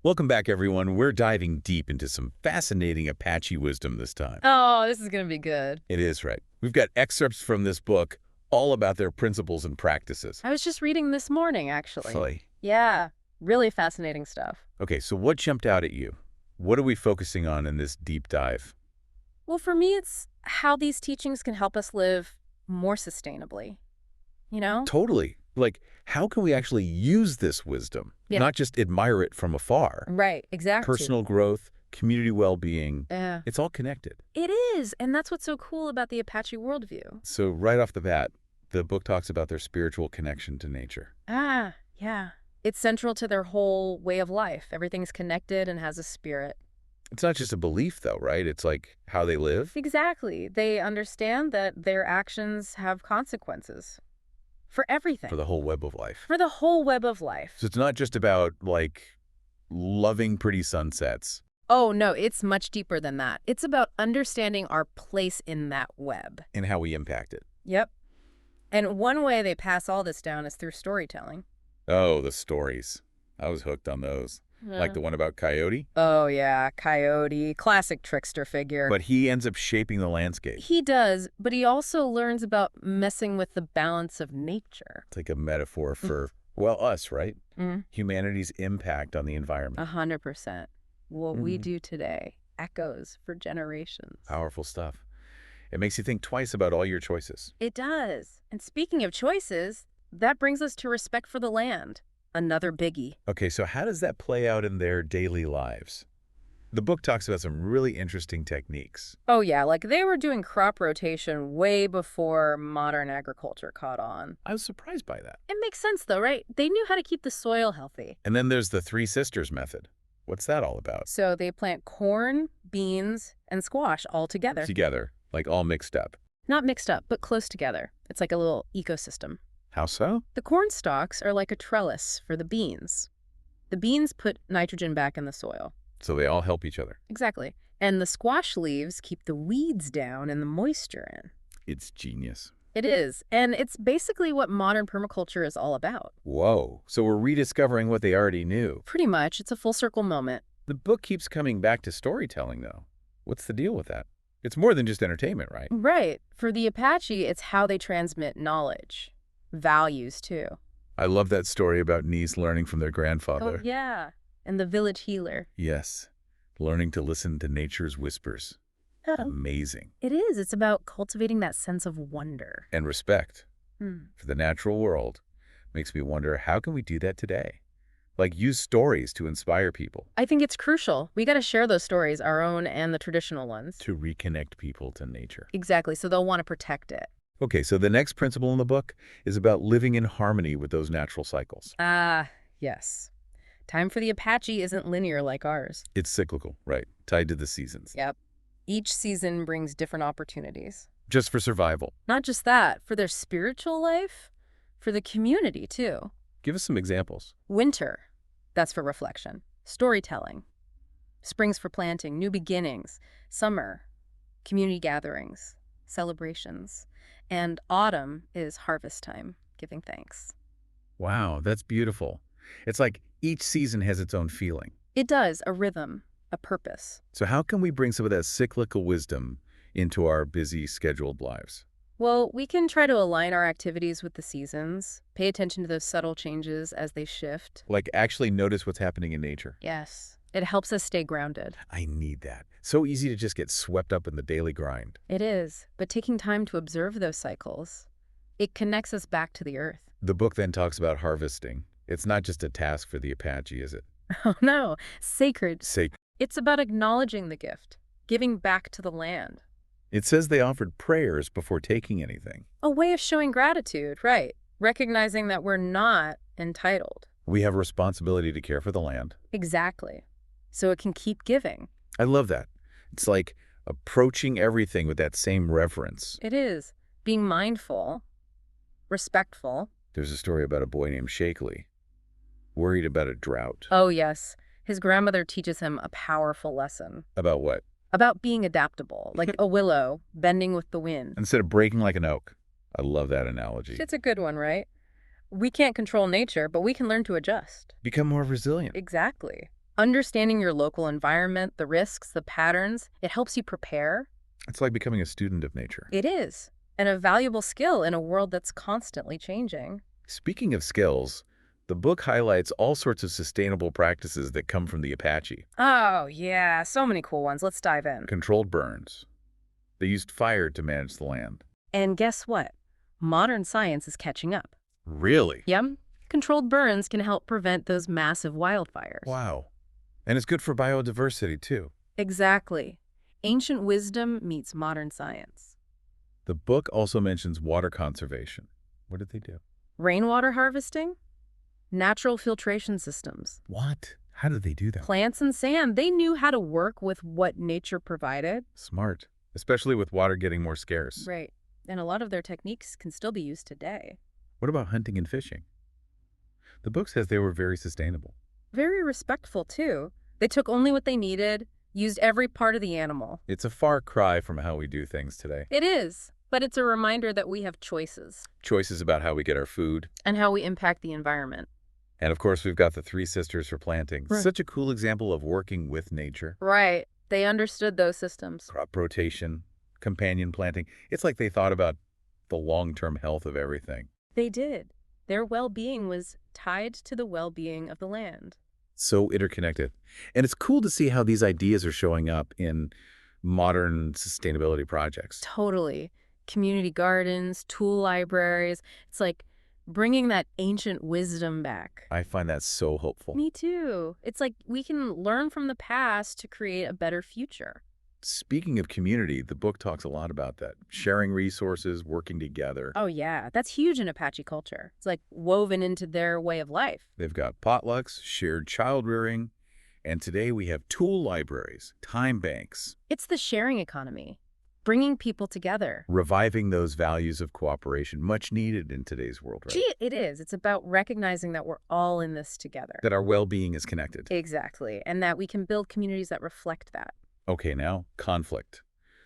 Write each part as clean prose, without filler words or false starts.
Welcome back, everyone. We're diving deep into some fascinating Apache wisdom this time. Oh, this is going to be good. It is right. We've got excerpts from this book all about their principles and practices. I was just reading this morning, actually. Really? Yeah, really fascinating stuff. Okay, so what jumped out at you? What are we focusing on in this deep dive? Well, for me, it's how these teachings can help us live more sustainably. You know? Totally. Like, how can we actually use this wisdom? Yeah. Not just admire it from afar. Right, exactly. Personal growth, community well-being, Yeah. it's all connected. It is, and that's what's so cool about the Apache worldview. So right off the bat, the book talks about their spiritual connection to nature. Ah, yeah. It's central to their whole way of life. Everything's connected and has a spirit. It's not just a belief, though, right? It's like how they live. Exactly. They understand that their actions have consequences for everything. For the whole web of life. For the whole web of life. So it's not just about, like, loving pretty sunsets. Oh, no, it's much deeper than that. It's about understanding our place in that web. And how we impact it. Yep. And one way they pass all this down is through storytelling. Oh, the stories. I was hooked on those. Like the one about Coyote. Oh, yeah, Coyote, classic trickster figure. But he ends up shaping the landscape. He does, but he also learns about messing with the balance of nature. It's like a metaphor for, well, us, right? Mm. Humanity's impact on the environment. 100%. What we do today echoes for generations. Powerful stuff. It makes you think twice about all your choices. It does. And speaking of choices, that brings us to respect for the land. Another biggie. Okay, so how does that play out in their daily lives? The book talks about some really interesting techniques. Oh, yeah, like they were doing crop rotation way before modern agriculture caught on. I was surprised by that. It makes sense, though, right? They knew how to keep the soil healthy. And then there's the Three Sisters method. What's that all about? So they plant corn, beans, and squash all together. Together, like all mixed up. Not mixed up, but close together. It's like a little ecosystem. How so? The corn stalks are like a trellis for the beans. The beans put nitrogen back in the soil. So they all help each other. Exactly. And the squash leaves keep the weeds down and the moisture in. It's genius. It is. And it's basically what modern permaculture is all about. Whoa. So we're rediscovering what they already knew. Pretty much. It's a full circle moment. The book keeps coming back to storytelling, though. What's the deal with that? It's more than just entertainment, right? Right. For the Apache, it's how they transmit knowledge. Values, too. I love that story about niece learning from their grandfather. Oh, yeah. And the village healer. Yes. Learning to listen to nature's whispers. Oh. Amazing. It is. It's about cultivating that sense of wonder. And respect Hmm. for the natural world. Makes me wonder, how can we do that today? Like, use stories to inspire people. I think it's crucial. We got to share those stories, our own and the traditional ones. To reconnect people to nature. Exactly. So they'll want to protect it. Okay, so the next principle in the book is about living in harmony with those natural cycles. Ah, yes. Time for the Apache isn't linear like ours. It's cyclical, right? Tied to the seasons. Yep. Each season brings different opportunities. Just for survival. Not just that, for their spiritual life, for the community, too. Give us some examples. Winter, that's for reflection. Storytelling. Spring's for planting, new beginnings. Summer, community gatherings, celebrations. And autumn is harvest time, giving thanks. Wow, that's beautiful. It's like each season has its own feeling. It does, a rhythm, a purpose. So how can we bring some of that cyclical wisdom into our busy, scheduled lives? Well, we can try to align our activities with the seasons, pay attention to those subtle changes as they shift. Like actually notice what's happening in nature. Yes. It helps us stay grounded. I need that. So easy to just get swept up in the daily grind. It is, but taking time to observe those cycles, it connects us back to the earth. The book then talks about harvesting. It's not just a task for the Apache, is it? Oh no, sacred. Sacred. It's about acknowledging the gift, giving back to the land. It says they offered prayers before taking anything. A way of showing gratitude, right? Recognizing that we're not entitled. We have a responsibility to care for the land. Exactly. So it can keep giving. I love that. It's like approaching everything with that same reverence. It is. Being mindful, respectful. There's a story about a boy named Shakely, worried about a drought. Oh, yes. His grandmother teaches him a powerful lesson. About what? About being adaptable, like a willow bending with the wind. Instead of breaking like an oak. I love that analogy. It's a good one, right? We can't control nature, but we can learn to adjust. Become more resilient. Exactly. Understanding your local environment, the risks, the patterns, it helps you prepare. It's like becoming a student of nature. It is, and a valuable skill in a world that's constantly changing. Speaking of skills, the book highlights all sorts of sustainable practices that come from the Apache. Oh, yeah, so many cool ones. Let's dive in. Controlled burns. They used fire to manage the land. And guess what? Modern science is catching up. Really? Yep. Controlled burns can help prevent those massive wildfires. Wow. And it's good for biodiversity, too. Exactly. Ancient wisdom meets modern science. The book also mentions water conservation. What did they do? Rainwater harvesting, natural filtration systems. What? How did they do that? Plants and sand, they knew how to work with what nature provided. Smart. Especially with water getting more scarce. Right. And a lot of their techniques can still be used today. What about hunting and fishing? The book says they were very sustainable. Very respectful, too. They took only what they needed, used every part of the animal. It's a far cry from how we do things today. It is, but it's a reminder that we have choices. Choices about how we get our food. And how we impact the environment. And of course, we've got the Three Sisters for planting. Right. Such a cool example of working with nature. Right. They understood those systems. Crop rotation, companion planting. It's like they thought about the long-term health of everything. They did. Their well-being was tied to the well-being of the land. So interconnected. And it's cool to see how these ideas are showing up in modern sustainability projects. Totally. Community gardens, tool libraries. It's like bringing that ancient wisdom back. I find that so hopeful. Me too. It's like we can learn from the past to create a better future. Speaking of community, the book talks a lot about that. Sharing resources, working together. Oh, yeah. That's huge in Apache culture. It's like woven into their way of life. They've got potlucks, shared child rearing, and today we have tool libraries, time banks. It's the sharing economy, bringing people together. Reviving those values of cooperation, much needed in today's world, right? Gee, it is. It's about recognizing that we're all in this together. That our well-being is connected. Exactly. And that we can build communities that reflect that. Okay, now, conflict.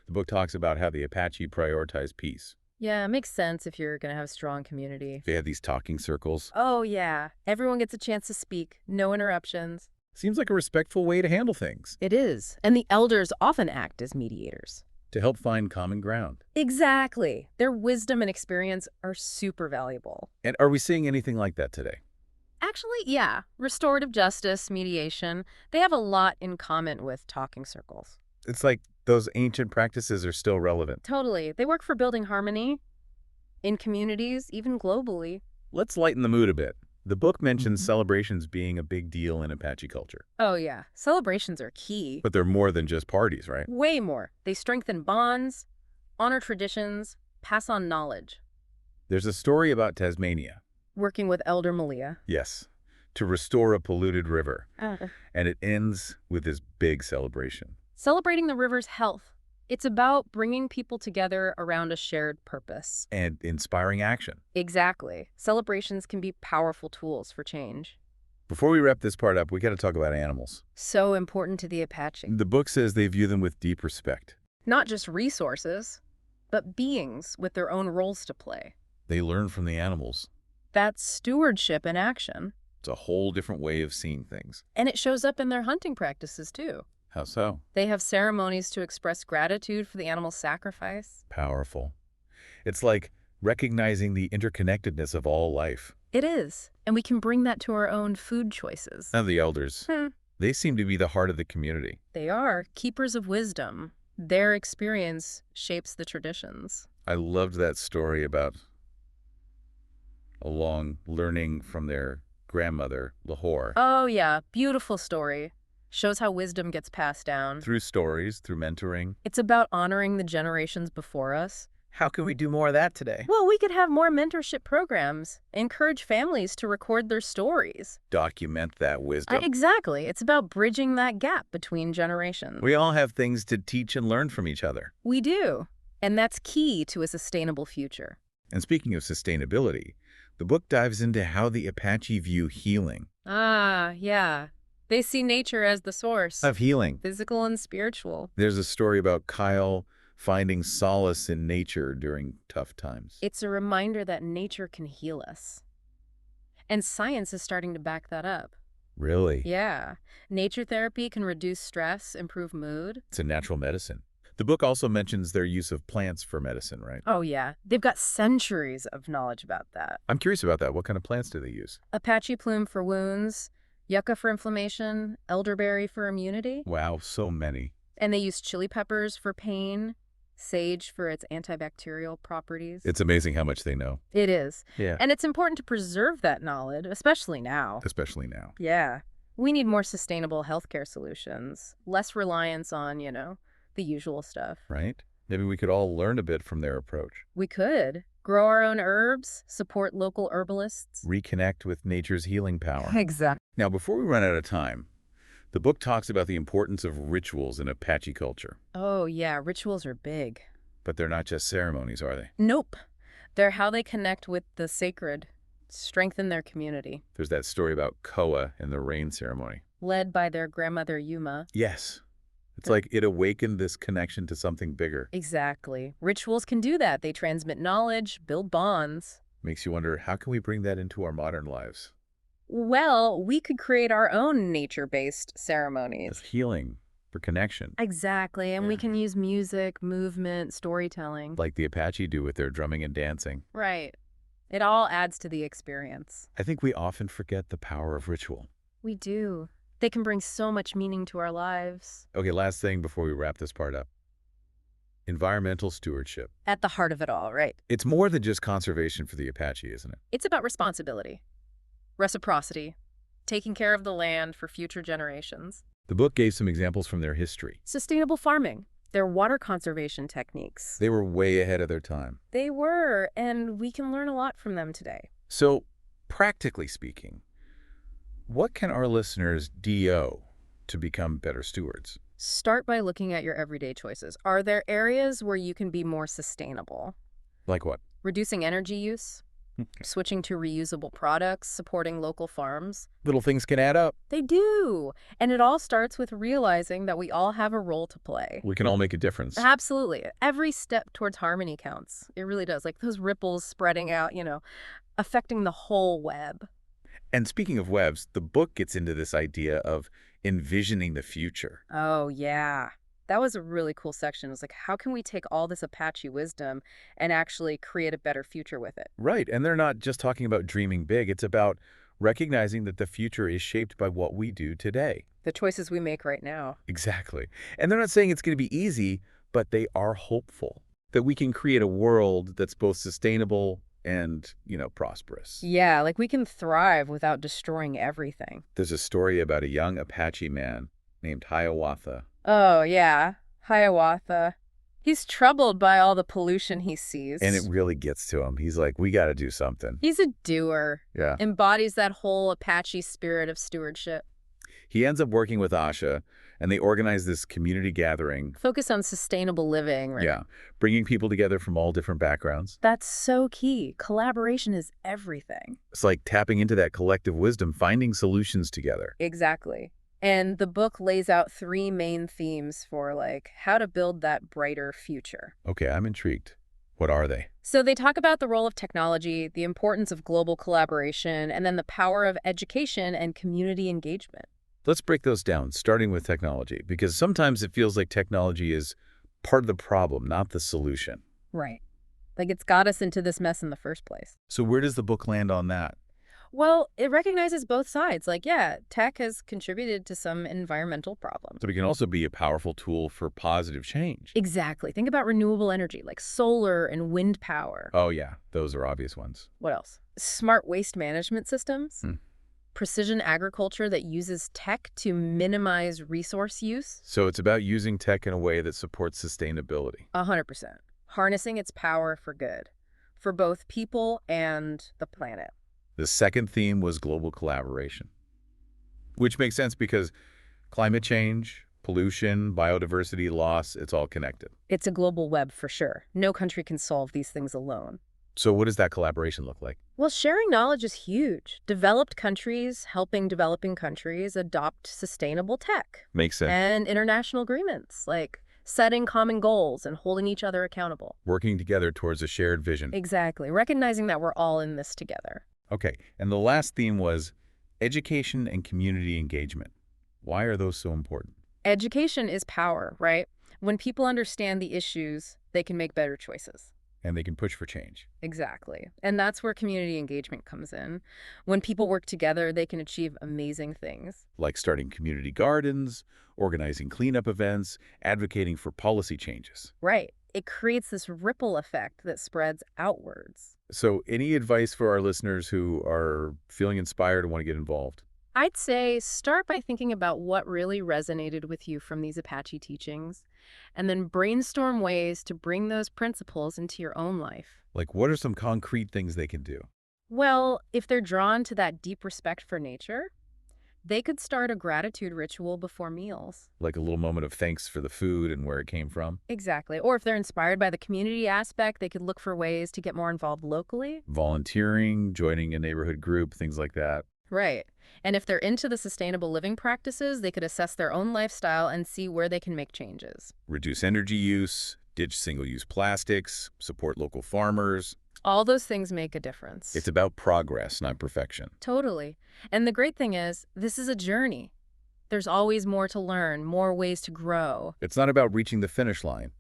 The book talks about how the Apache prioritized peace. Yeah, it makes sense if you're going to have a strong community. They had these talking circles. Oh, yeah. Everyone gets a chance to speak. No interruptions. Seems like a respectful way to handle things, It is. And the elders often act as mediators. to help find common ground. Exactly. Their wisdom and experience are super valuable. And are we seeing anything like that today? Actually, yeah. Restorative justice, mediation, they have a lot in common with talking circles. It's like those ancient practices are still relevant. Totally. They work for building harmony in communities, even globally. Let's lighten the mood a bit. The book mentions celebrations being a big deal in Apache culture. Oh, yeah. Celebrations are key. But they're more than just parties, right? Way more. They strengthen bonds, honor traditions, pass on knowledge. There's a story about Tasmania. Working with Elder Malia. Yes, to restore a polluted river. And it ends with this big celebration. Celebrating the river's health. It's about bringing people together around a shared purpose. And inspiring action. Exactly. Celebrations can be powerful tools for change. Before we wrap this part up, we got to talk about animals. So important to the Apache. The book says they view them with deep respect. Not just resources, but beings with their own roles to play. They learn from the animals. That's stewardship in action. It's a whole different way of seeing things. And it shows up in their hunting practices, too. How so? They have ceremonies to express gratitude for the animal's sacrifice. Powerful. It's like recognizing the interconnectedness of all life. It is. And we can bring that to our own food choices. Now the elders, they seem to be the heart of the community. They are keepers of wisdom. Their experience shapes the traditions. I loved that story about along learning from their grandmother, Lahore. Oh, yeah. Beautiful story. Shows how wisdom gets passed down. Through stories, through mentoring. It's about honoring the generations before us. How can we do more of that today? Well, we could have more mentorship programs, encourage families to record their stories. Document that wisdom. Exactly. It's about bridging that gap between generations. We all have things to teach and learn from each other. We do. And that's key to a sustainable future. And speaking of sustainability, the book dives into how the Apache view healing. Ah, yeah. They see nature as the source. Of healing. Physical and spiritual. There's a story about Kyle finding solace in nature during tough times. It's a reminder that nature can heal us. And science is starting to back that up. Really? Yeah. Nature therapy can reduce stress, improve mood. It's a natural medicine. The book also mentions their use of plants for medicine, right? Oh, yeah. They've got centuries of knowledge about that. I'm curious about that. What kind of plants do they use? Apache plume for wounds, yucca for inflammation, elderberry for immunity. Wow, so many. And they use chili peppers for pain, sage for its antibacterial properties. It's amazing how much they know. It is. Yeah. And it's important to preserve that knowledge, especially now. Especially now. Yeah. We need more sustainable healthcare solutions, less reliance on, the usual stuff. Right? Maybe we could all learn a bit from their approach. We could grow our own herbs, support local herbalists. Reconnect with nature's healing power. Exactly. Now, before we run out of time, the book talks about the importance of rituals in Apache culture. Oh, yeah, rituals are big. But they're not just ceremonies, are they? Nope. They're how they connect with the sacred, strengthen their community. There's that story about Koa and the rain ceremony. Led by their grandmother Yuma. Yes. It's like it awakened this connection to something bigger. Exactly. Rituals can do that. They transmit knowledge, build bonds. Makes you wonder, how can we bring that into our modern lives? Well, we could create our own nature-based As ceremonies. healing for connection, Exactly, and we Yeah. can use music, movement, storytelling. like the Apache do with their drumming and dancing. Right. It all adds to the experience. I think we often forget the power of ritual. We do. They can bring so much meaning to our lives. Okay, last thing before we wrap this part up. Environmental stewardship. At the heart of it all, right? It's more than just conservation for the Apache, isn't it? It's about responsibility, reciprocity, taking care of the land for future generations. The book gave some examples from their history. Sustainable farming, their water conservation techniques. They were way ahead of their time. They were, and we can learn a lot from them today. So, practically speaking, what can our listeners do to become better stewards? Start by looking at your everyday choices. Are there areas where you can be more sustainable? Like what? Reducing energy use, switching to reusable products, supporting local farms. Little things can add up. They do. And it all starts with realizing that we all have a role to play. We can all make a difference. Absolutely. Every step towards harmony counts. It really does. Like those ripples spreading out, affecting the whole web. And speaking of webs, the book gets into this idea of envisioning the future. Oh, yeah. That was a really cool section. It was like, how can we take all this Apache wisdom and actually create a better future with it? Right, and they're not just talking about dreaming big. It's about recognizing that the future is shaped by what we do today. The choices we make right now. Exactly. And they're not saying it's going to be easy, but they are hopeful that we can create a world that's both sustainable and, prosperous. Yeah, like we can thrive without destroying everything. There's a story about a young Apache man named Hiawatha. Oh, yeah. Hiawatha. He's troubled by all the pollution he sees. And it really gets to him. He's like, we got to do something. He's a doer. Yeah. Embodies that whole Apache spirit of stewardship. He ends up working with Asha, and they organize this community gathering. Focus on sustainable living. Right? Yeah, bringing people together from all different backgrounds. That's so key. Collaboration is everything. It's like tapping into that collective wisdom, finding solutions together. Exactly. And the book lays out 3 main themes for how to build that brighter future. Okay, I'm intrigued. What are they? So they talk about the role of technology, the importance of global collaboration, and then the power of education and community engagement. Let's break those down, starting with technology, because sometimes it feels like technology is part of the problem, not the solution. Right. Like it's got us into this mess in the first place. So where does the book land on that? Well, it recognizes both sides. Tech has contributed to some environmental problems. So it can also be a powerful tool for positive change. Exactly. Think about renewable energy, like solar and wind power. Oh yeah, those are obvious ones. What else? Smart waste management systems. Hmm. Precision agriculture that uses tech to minimize resource use. So it's about using tech in a way that supports sustainability. 100%. Harnessing its power for good, for both people and the planet. The second theme was global collaboration, which makes sense because climate change, pollution, biodiversity loss, it's all connected. It's a global web for sure. No country can solve these things alone. So what does that collaboration look like? Well, sharing knowledge is huge. Developed countries helping developing countries adopt sustainable tech. Makes sense. And international agreements, like setting common goals and holding each other accountable. Working together towards a shared vision. Exactly. Recognizing that we're all in this together. Okay, and the last theme was Education and community engagement. Why are those so important? Education is power, right? When people understand the issues, they can make better choices. And they can push for change. Exactly. And that's where community engagement comes in. When people work together, they can achieve amazing things. Like starting community gardens, organizing cleanup events, advocating for policy changes. Right. It creates this ripple effect that spreads outwards. So any advice for our listeners who are feeling inspired and want to get involved? I'd say start by thinking about what really resonated with you from these Apache teachings, and then brainstorm ways to bring those principles into your own life. Like, what are some concrete things they can do? Well, if they're drawn to that deep respect for nature, they could start a gratitude ritual before meals. Like a little moment of thanks for the food and where it came from? Exactly. Or if they're inspired by the community aspect, they could look for ways to get more involved locally. Volunteering, joining a neighborhood group, things like that. Right. And if they're into the sustainable living practices, they could assess their own lifestyle and see where they can make changes. Reduce energy use, ditch single-use plastics, support local farmers. All those things make a difference. It's about progress, not perfection. Totally. And the great thing is, this is a journey. There's always more to learn, more ways to grow. It's not about reaching the finish line.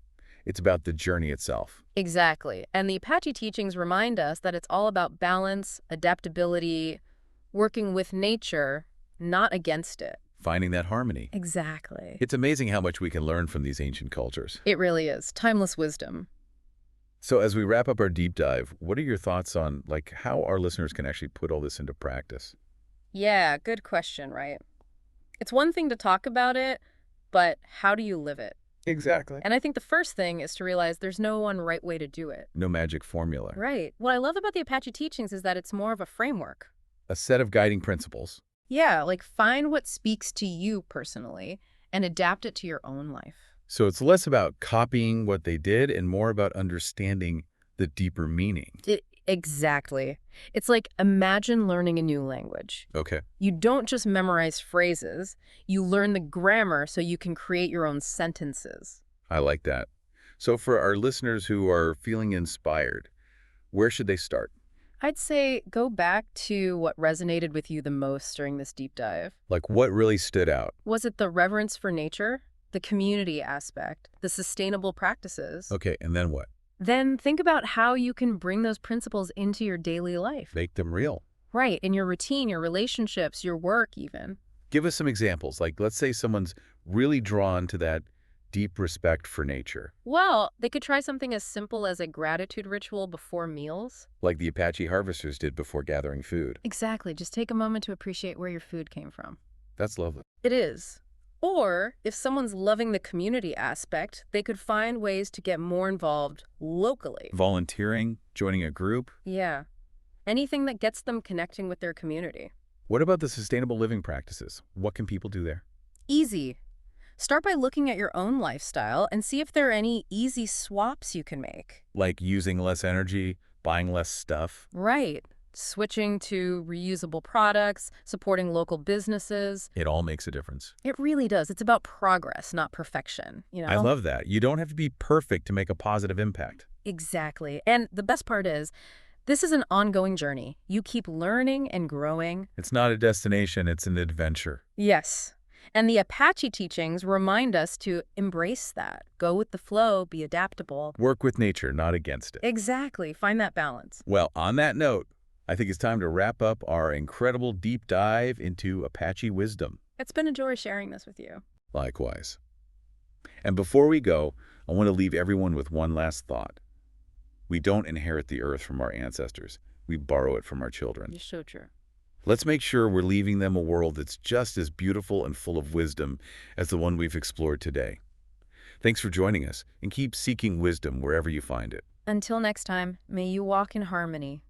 It's about the journey itself. Exactly. And the Apache teachings remind us that it's all about balance, adaptability, working with nature, not against it. Finding that harmony. Exactly. It's amazing how much we can learn from these ancient cultures. It really is. Timeless wisdom. So as we wrap up our deep dive, what are your thoughts on how our listeners can actually put all this into practice? Yeah, good question, right? It's one thing to talk about it, but how do you live it? Exactly. And I think the first thing is to realize there's no one right way to do it. No magic formula. Right. What I love about the Apache teachings is that it's more of a framework. A set of guiding principles. Yeah, like find what speaks to you personally and adapt it to your own life. So it's less about copying what they did and more about understanding the deeper meaning. Exactly. It's like imagine learning a new language. Okay. You don't just memorize phrases, you learn the grammar so you can create your own sentences. I like that. So for our listeners who are feeling inspired, where should they start? I'd say go back to what resonated with you the most during this deep dive. Like what really stood out? Was it the reverence for nature, the community aspect, the sustainable practices? Okay, and then what? Then think about how you can bring those principles into your daily life. Make them real. Right, in your routine, your relationships, your work even. Give us some examples. Like let's say someone's really drawn to that deep respect for nature. Well, they could try something as simple as a gratitude ritual before meals. Like the Apache harvesters did before gathering food. Exactly, just take a moment to appreciate where your food came from. That's lovely. It is. Or, if someone's loving the community aspect, they could find ways to get more involved locally. Volunteering, joining a group. Yeah. Anything that gets them connecting with their community. What about the sustainable living practices? What can people do there? Easy. Start by looking at your own lifestyle and see if there are any easy swaps you can make. Like using less energy, buying less stuff. Right. Switching to reusable products, supporting local businesses. It all makes a difference. It really does. It's about progress, not perfection, you know? I love that. You don't have to be perfect to make a positive impact. Exactly. And the best part is, this is an ongoing journey. You keep learning and growing. It's not a destination, it's an adventure. Yes. And the Apache teachings remind us to embrace that. Go with the flow, be adaptable. Work with nature, not against it. Exactly. Find that balance. Well, on that note, I think it's time to wrap up our incredible deep dive into Apache wisdom. It's been a joy sharing this with you. Likewise. And before we go, I want to leave everyone with one last thought. We don't inherit the earth from our ancestors. We borrow it from our children. You're so true. Let's make sure we're leaving them a world that's just as beautiful and full of wisdom as the one we've explored today. Thanks for joining us, and keep seeking wisdom wherever you find it. Until next time, may you walk in harmony